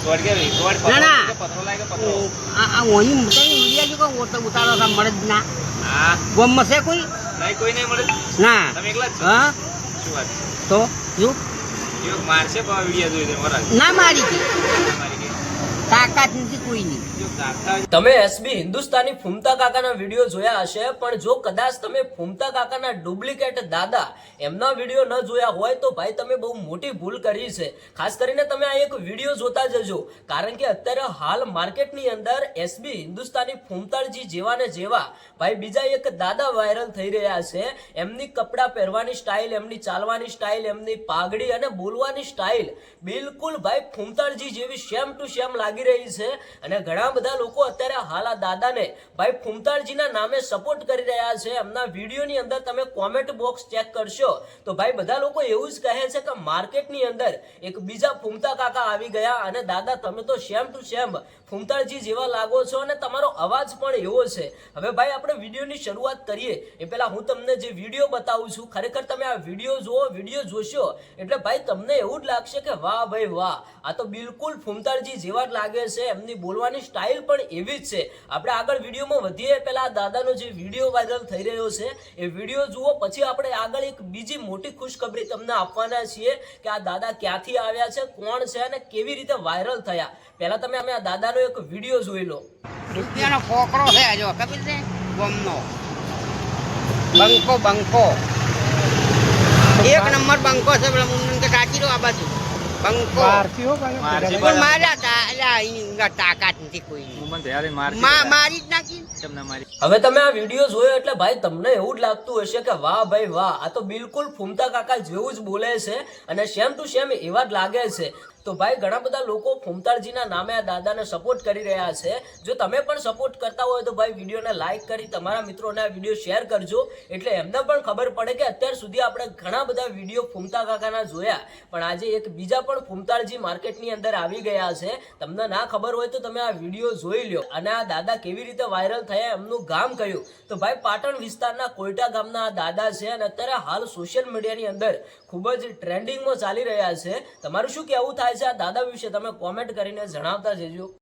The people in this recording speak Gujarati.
ના ના આ ઓની મોટાની મીડિયા જો કો ઉતારો કા મળે જ ના હા ગોમમાં છે કોઈ કોઈ નહીં મળે ના તમે એકલા જ છો હા શું વાત તો જો છે મારશે પણ વિડિયો જોઈ દે મરા ના મારી કે મારી કે તાકાત નથી કોઈની તમે એસબી હિન્દુસ્તાની ફૂમતા કાકાના વિડીયો જોયા હશે, પણ જો કદાચ તમે ફૂમતા કાકાના ડુપ્લિકેટ દાદા એમના વિડીયો ન જોયા હોય તો ભાઈ તમે બહુ મોટી ભૂલ કરી છે. ખાસ કરીને તમે આ એક વિડીયો જોતા જજો, કારણ કે અત્યારે હાલ માર્કેટની અંદર એસબી હિન્દુસ્તાની ફૂમતાળજી જેવા ને જેવા ભાઈ બીજા એક દાદા વાયરલ થઈ રહ્યા છે. એમની કપડા પહેરવાની સ્ટાઇલ, એમની ચાલવાની સ્ટાઇલ, એમની પાઘડી અને બોલવાની સ્ટાઇલ બિલકુલ ભાઈ ફૂમતાળજી જેવી સેમ ટુ સેમ લાગી રહી છે. અને ઘણા બધા લોકો અત્યારે હાલ આ દાદાને ભાઈ ફૂમતાળજીના નામે સપોર્ટ કરી રહ્યા છે. એમના વિડીયોની અંદર તમે કોમેન્ટ બોક્સ ચેક કરશો તો ભાઈ બધા લોકો એવું જ કહે છે કે માર્કેટની અંદર એક બીજા ફૂમતા કાકા આવી ગયા અને દાદા તમે તો સેમ ટુ સેમ ફૂમતાળજી જેવા લાગો છો અને તમારો અવાજ પણ એવો છે. હવે ભાઈ આપણે વિડીયોની શરૂઆત કરીએ એ પહેલા હું તમને જે વિડીયો બતાવું છું, ખરેખર તમે આ વિડીયો જુઓ, વિડીયો જોશો એટલે ભાઈ તમને એવું જ લાગશે કે વાહ ભાઈ વાહ, આ તો બિલકુલ ફૂમતાળજી જેવા જ લાગે છે. એમની બોલવાની સ્ટાઇલ પણ એવી જ છે. આપણે આગળ વિડીયોમાં વધીએ પહેલા આ દાદાનો જે વિડીયો વાયરલ થઈ રહ્યો છે એ વિડીયો જુઓ, પછી આપણે આગળ એક બીજી મોટી ખુશખબરી તમને આપવાના છીએ કે આ દાદા ક્યાંથી આવ્યા છે, કોણ છે અને કેવી રીતે વાયરલ થયા. પહેલા તમે અમે આ દાદાનો એક વિડીયો જોઈ લો. રૂપિયાનો ફોકરો છે જો ખબર છે ગોમનો બંકો બંકો એક નંબર બંકો છે. પેલા મુંડન કે કાચી રો આ બાજુ બંકો પણ માર્યા તા એટલે તાકાત નથી કોઈ મારી જ નાખી. હવે તમે આ વિડીયો જોયો એટલે ભાઈ તમને એવું જ લાગતું હશે કે વાહ ભાઈ વાહ, આ તો બિલકુલ ફૂમતા કાકા જેવું જ બોલે છે અને સેમ ટુ સેમ એવા જ લાગે છે. તો ભાઈ ઘણા બધા લોકો ફૂમતાળજીના નામે આ દાદાને સપોર્ટ કરી રહ્યા છે. જો તમે પણ સપોર્ટ કરતા હોય તો ભાઈ વિડીયોને લાઈક કરી તમારા મિત્રોને આ વિડીયો શેર કરજો, એટલે એમને પણ ખબર પડે કે અત્યાર સુધી આપણે ઘણા બધા વિડીયો ફૂમતા કાકાના જોયા, પણ આજે એક બીજા પણ ફૂમતાળજી માર્કેટની અંદર આવી ગયા છે. તમને ના ખબર હોય તો તમે આ વિડીયો જોઈ લો. અને આ દાદા કેવી રીતે વાયરલ થયા, એમનું ગામ કયું, તો ભાઈ પાટણ વિસ્તારના કોઈટા ગામના આ દાદા છે અને અત્યારે હાલ સોશિયલ મીડિયાની અંદર ખૂબ જ ટ્રેન્ડિંગમાં ચાલી રહ્યા છે. તમારું શું કહેવું થાય છે આ દાદા વિશે તમે કોમેન્ટ કરીને જણાવતા જજો.